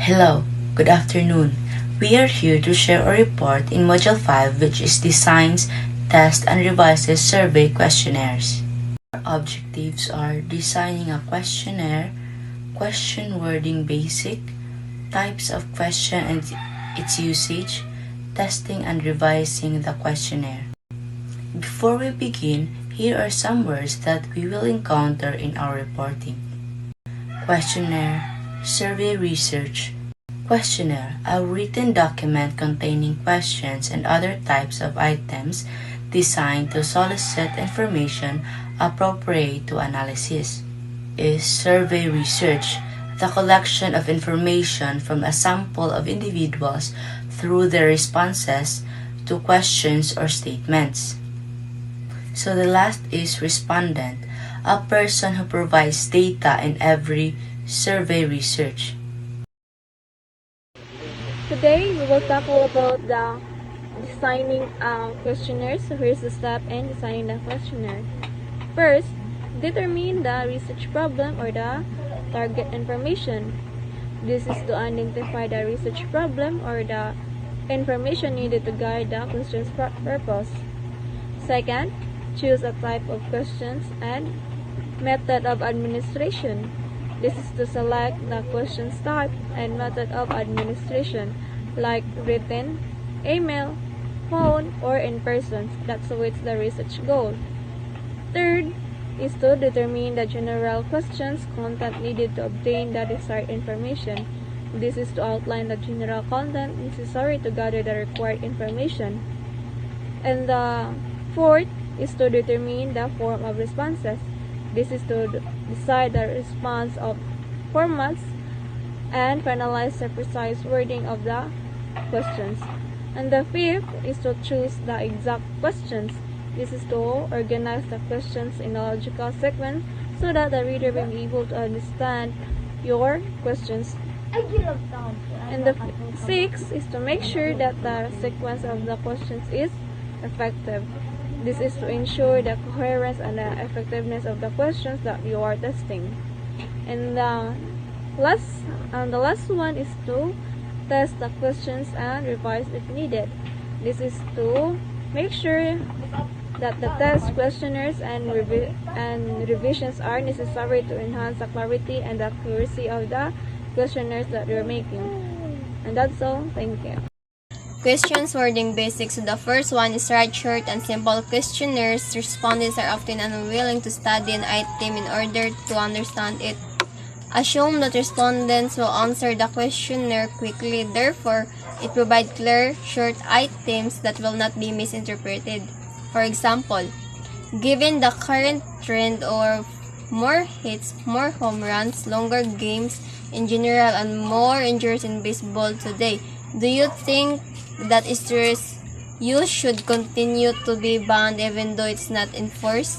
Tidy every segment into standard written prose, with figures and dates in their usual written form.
Hello, good afternoon. We are here to share a report in Module 5 which is Designs, Test, and Revises Survey Questionnaires. Our objectives are designing a questionnaire, question wording basic, types of question and its usage, testing and revising the questionnaire. Before we begin, here are some words that we will encounter in our reporting. Questionnaire, survey research. Questionnaire, a written document containing questions and other types of items designed to solicit information appropriate to analysis. Is survey research, the collection of information from a sample of individuals through their responses to questions or statements. So the last is respondent, a person who provides data in every survey research. Today, we will tackle about the designing questionnaires. So here's the step in designing the questionnaire. First, determine the research problem or the target information. This is to identify the research problem or the information needed to guide the question's purpose. Second, choose a type of questions and method of administration. This is to select the questions type and method of administration, like written, email, phone, or in person. That's with the research goal. Third is to determine the general questions content needed to obtain the desired information. This is to outline the general content necessary to gather the required information. And the fourth is to determine the form of responses. This is to decide the response of formats and finalize the precise wording of the questions. And the fifth is to choose the exact questions. This is to organize the questions in a logical sequence so that the reader will be able to understand your questions. And the sixth is to make sure that the sequence of the questions is effective. This is to ensure the coherence and the effectiveness of the questions that you are testing. And the last one is to test the questions and revise if needed. This is to make sure that the test questionnaires and revisions are necessary to enhance the clarity and the accuracy of the questionnaires that you're making. And that's all. Thank you. Questions wording basics. So the first one is write short and simple questionnaires. Respondents are often unwilling to study an item in order to understand it. Assume that respondents will answer the questionnaire quickly. Therefore, it provides clear, short items that will not be misinterpreted. For example, given the current trend of more hits, more home runs, longer games in general, and more injuries in baseball today, do you think that steroids use should continue to be banned even though it's not enforced?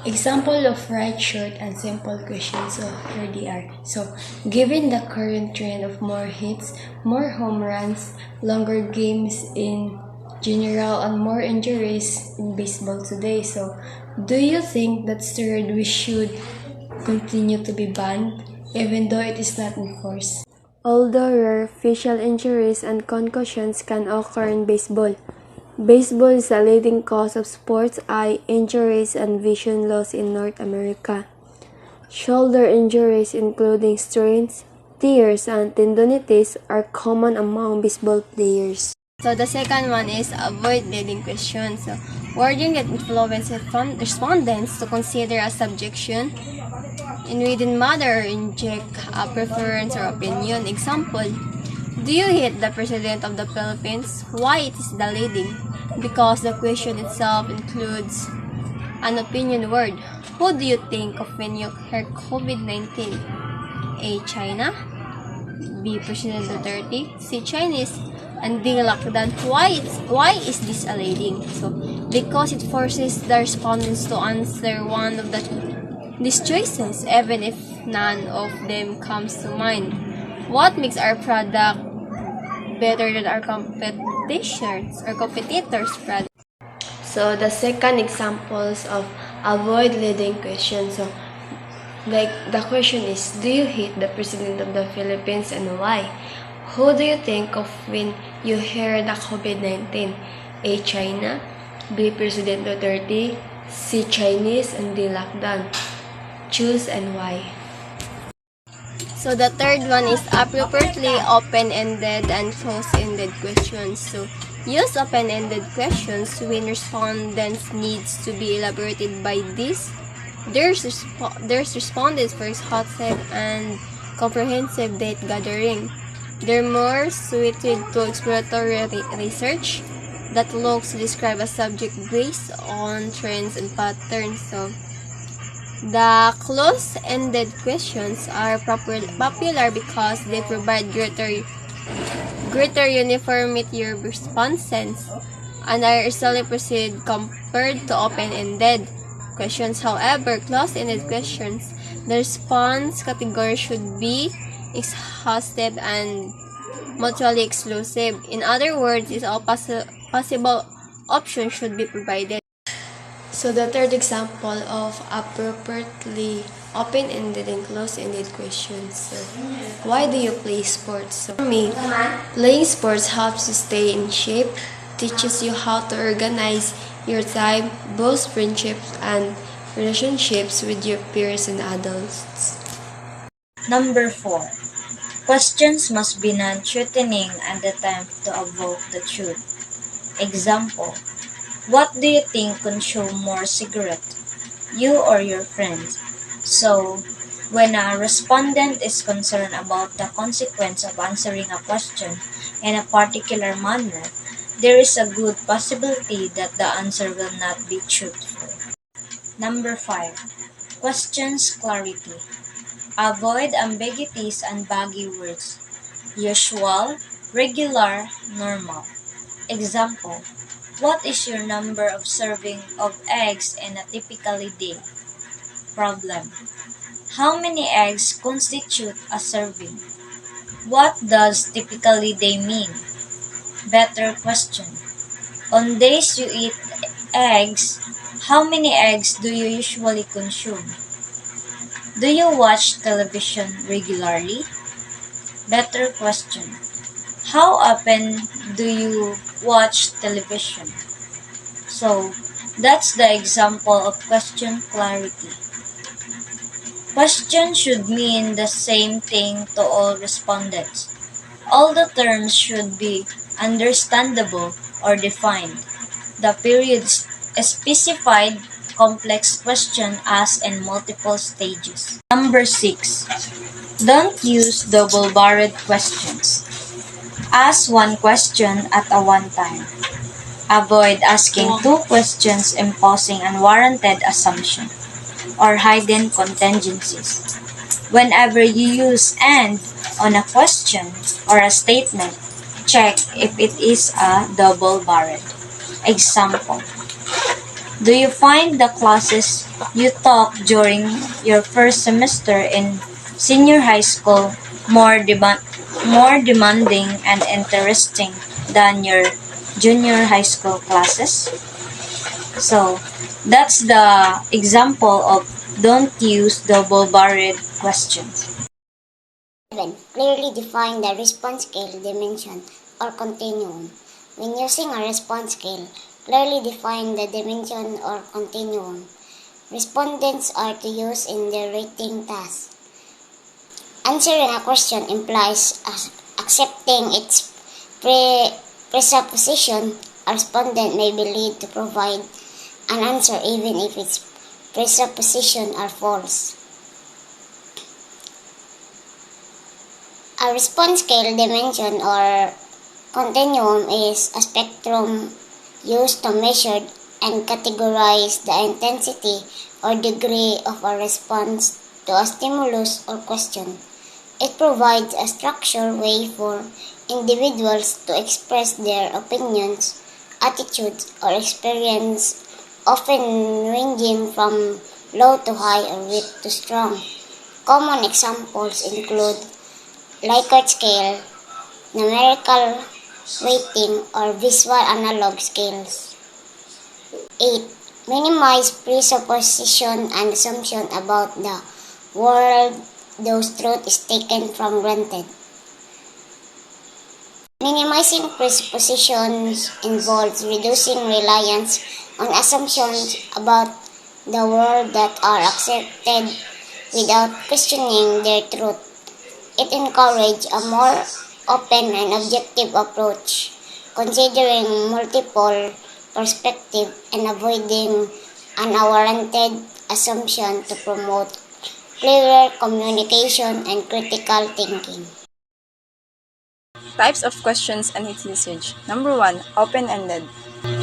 Example of write short and simple questions. So here they are. So given the current trend of more hits, more home runs, longer games in general, and more injuries in baseball today, so do you think that steroid we should continue to be banned even though it is not enforced? Although rare, facial injuries and concussions can occur in baseball. Baseball is the leading cause of sports eye injuries and vision loss in North America. Shoulder injuries, including strains, tears, and tendonitis, are common among baseball players. So the second one is avoid leading questions. So wording that influences respondents to consider a subjection in within matter or inject a preference or opinion. Example, do you hate the President of the Philippines? Why it is the leading? Because the question itself includes an opinion word. Who do you think of when you hear COVID-19? A. China, B. President Duterte, C. Chinese, and D. Lockdown. Why is this a leading? So because it forces the respondents to answer one of these choices, even if none of them comes to mind. What makes our product better than our competitors' product? So the second examples of avoid leading questions. So Like, the question is, do you hate the President of the Philippines and why? Who do you think of when you hear the COVID-19? A. China, B. President Duterte, C. Chinese, and D. Lockdown. Choose and why. So the third one is appropriately open-ended and close-ended questions. So use open-ended questions when respondents needs to be elaborated by this. There's respondents for exhaustive and comprehensive data gathering. They're more suited to exploratory research that looks to describe a subject based on trends and patterns. So the close-ended questions are popular because they provide greater uniformity of responses and are easily perceived compared to open-ended questions. However, close-ended questions, the response category should be exhaustive and mutually exclusive. In other words, all possible options should be provided. So the third example of appropriately open-ended and close-ended questions. So, why do you play sports? So, for me, playing sports helps you stay in shape, teaches you how to organize your time, builds friendships and relationships with your peers and adults. Number 4. Questions must be non-threatening and attempt to evoke the truth. Example: what do you think consume more cigarette, you or your friends? So, when a respondent is concerned about the consequence of answering a question in a particular manner, there is a good possibility that the answer will not be truthful. Number 5. Questions clarity. Avoid ambiguities and vague words. Usual, regular, normal. Example: what is your number of serving of eggs in a typically day? Problem: how many eggs constitute a serving? What does typically day mean? Better question: on days you eat eggs, how many eggs do you usually consume? Do you watch television regularly? Better question: how often do you watch television? So, that's the example of question clarity. Question should mean the same thing to all respondents. All the terms should be understandable or defined. The periods specified complex question asked in multiple stages. Number 6. Don't use double-barreled questions. Ask one question at a one time. Avoid asking two questions imposing unwarranted assumption or hidden contingencies. Whenever you use "and" on a question or a statement, check if it is a double-barreled. Example: do you find the classes you took during your first semester in senior high school more demanding and interesting than your junior high school classes? So, that's the example of don't use double-barreled questions. 7. Clearly define the response scale, dimension, or continuum. When using a response scale, clearly define the dimension or continuum respondents are to use in their rating task. Answering a question implies accepting its presupposition. A respondent may be led to provide an answer even if its presuppositions are false. A response scale, dimension, or continuum is a spectrum used to measure and categorize the intensity or degree of a response to a stimulus or question. It provides a structured way for individuals to express their opinions, attitudes, or experience, often ranging from low to high or weak to strong. Common examples include Likert scale, numerical weighting, or visual analog scales. 8. Minimize presupposition and assumption about the world those truth is taken from granted. Minimizing presuppositions involves reducing reliance on assumptions about the world that are accepted without questioning their truth. It encourages a more open and objective approach, considering multiple perspectives and avoiding unwarranted assumptions to promote clearer communication and critical thinking. Types of questions and its usage. Number 1. Open-ended.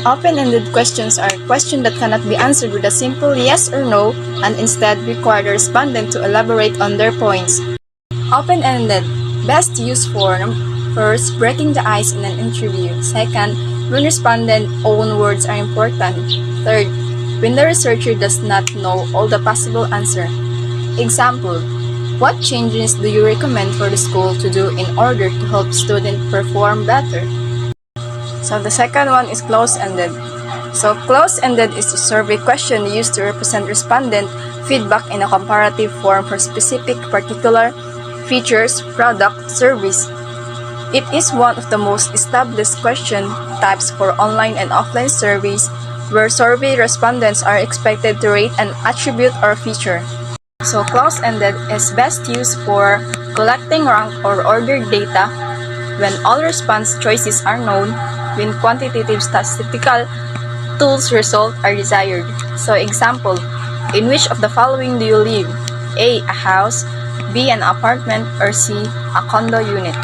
Open-ended questions are questions that cannot be answered with a simple yes or no and instead require the respondent to elaborate on their points. Open-ended, best used for first, breaking the ice in an interview. Second, when respondent own words are important. Third, when the researcher does not know all the possible answer. Example, what changes do you recommend for the school to do in order to help students perform better? So the second one is close-ended. So close-ended is a survey question used to represent respondent feedback in a comparative form for specific particular features, product, service. It is one of the most established question types for online and offline surveys where survey respondents are expected to rate an attribute or feature. So close-ended is best used for collecting ranked or ordered data when all response choices are known, when quantitative statistical tools result are desired. So example, in which of the following do you live? A. A house, B. An apartment, or C. A condo unit.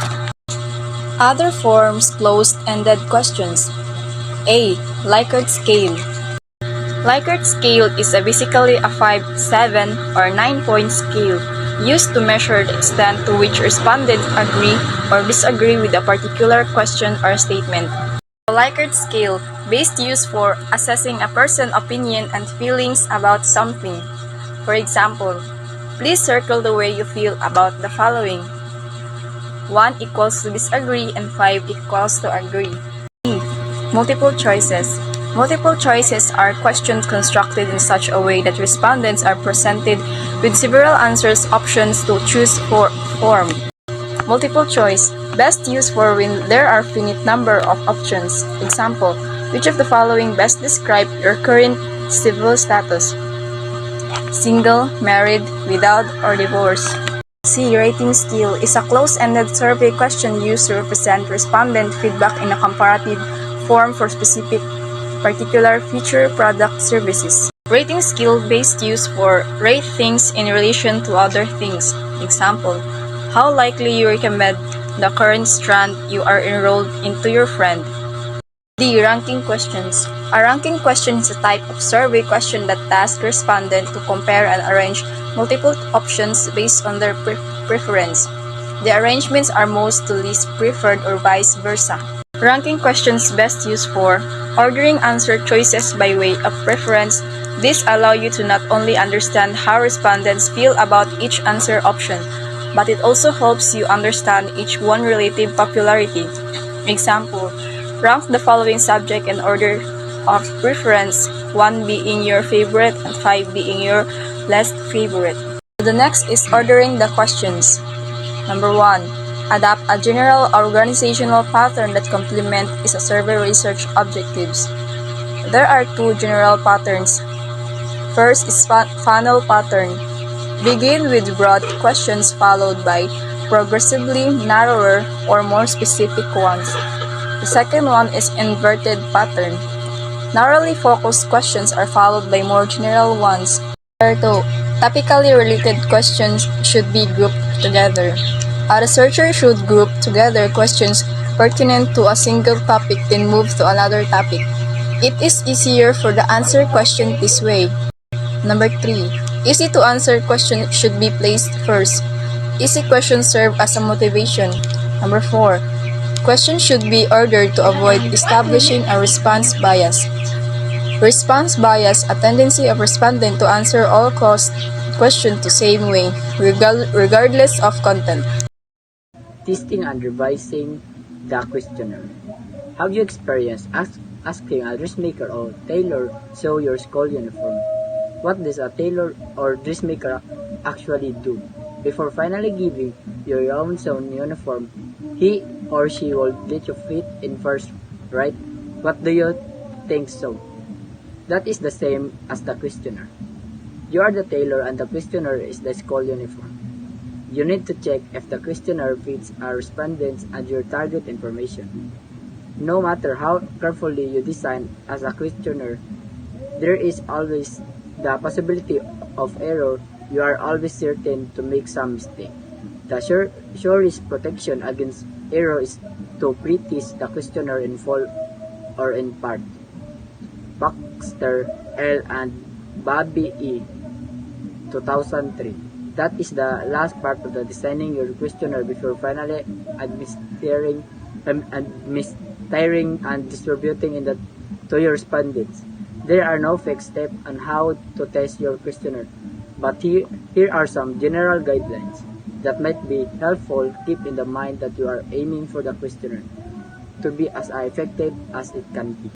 Other forms closed-ended questions. A. Likert scale. Likert scale is basically a 5, 7, or 9-point scale used to measure the extent to which respondents agree or disagree with a particular question or statement. The Likert scale, best used for assessing a person's opinion and feelings about something. For example, please circle the way you feel about the following. 1 equals to disagree and 5 equals to agree. B. Multiple choices. Multiple choices are questions constructed in such a way that respondents are presented with several answers options to choose from. Multiple choice, best used for when there are finite number of options. Example, which of the following best describe your current civil status? Single, married, without, or divorced. C. Rating scale is a close-ended survey question used to represent respondent feedback in a comparative form for specific particular feature, product, services. Rating scale based use for rate things in relation to other things. Example, how likely you recommend the current strand you are enrolled into your friend. D. Ranking questions. A ranking question is a type of survey question that tasks respondent to compare and arrange multiple options based on their preference. The arrangements are most to least preferred or vice versa. Ranking questions best used for ordering answer choices by way of preference. This allows you to not only understand how respondents feel about each answer option, but it also helps you understand each one's relative popularity. Example, rank the following subject in order of preference, 1 being your favorite and 5 being your least favorite. The next is ordering the questions. Number 1. Adopt a general organizational pattern that complement is a survey research objectives. There are 2 general patterns. First is funnel pattern. Begin with broad questions followed by progressively narrower or more specific ones. The second one is inverted pattern. Narrowly focused questions are followed by more general ones. Number 2. Topically related questions should be grouped together. A researcher should group together questions pertinent to a single topic then move to another topic. It is easier for the answer question this way. Number 3. Easy to answer question should be placed first. Easy questions serve as a motivation. Number 4. Questions should be ordered to avoid establishing a response bias. Response bias, a tendency of respondent to answer all questions the same way, regardless of content. Testing and revising the questionnaire. Have you experienced asking a dressmaker or tailor sew your school uniform? What does a tailor or dressmaker actually do. Before finally giving you your own uniform, he or she will let you fit in first, right? What do you think so? That is the same as the questionnaire. You are the tailor and the questionnaire is the school uniform. You need to check if the questionnaire fits our respondents and your target information. No matter how carefully you design as a questionnaire, there is always the possibility of error. You are always certain to make some mistake. The surest protection against error is to pre-test the questionnaire in full or in part. Baxter L. and Bobby E. 2003. That is the last part of the designing your questionnaire before finally administering and distributing to your respondents. There are no fixed steps on how to test your questionnaire, but here are some general guidelines that might be helpful. Keep in the mind that you are aiming for the questionnaire to be as effective as it can be.